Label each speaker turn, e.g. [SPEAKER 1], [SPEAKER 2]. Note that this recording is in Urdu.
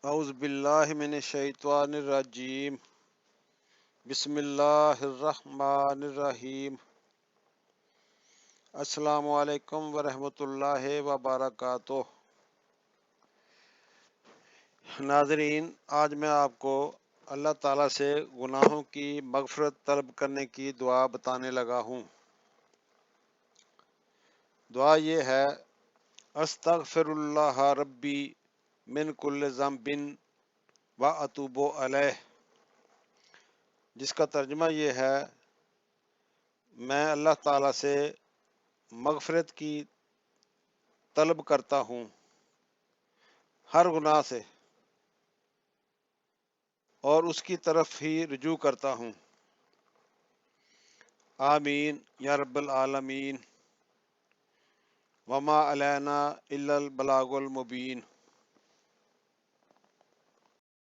[SPEAKER 1] اعوذ باللہ من الشیطان الرجیم بسم اللہ الرحمن الرحیم السلام علیکم ورحمۃ اللہ وبرکاتہ۔ ناظرین، آج میں آپ کو اللہ تعالیٰ سے گناہوں کی مغفرت طلب کرنے کی دعا بتانے لگا ہوں۔ دعا یہ ہے: استغفر اللہ ربی من کل ذنب و اتوب علیہ، جس کا ترجمہ یہ ہے: میں اللہ تعالیٰ سے مغفرت کی طلب کرتا ہوں ہر گناہ سے، اور اس کی طرف ہی رجوع کرتا ہوں۔ آمین یا رب العالمین۔ وما علینا الا البلاغ المبین۔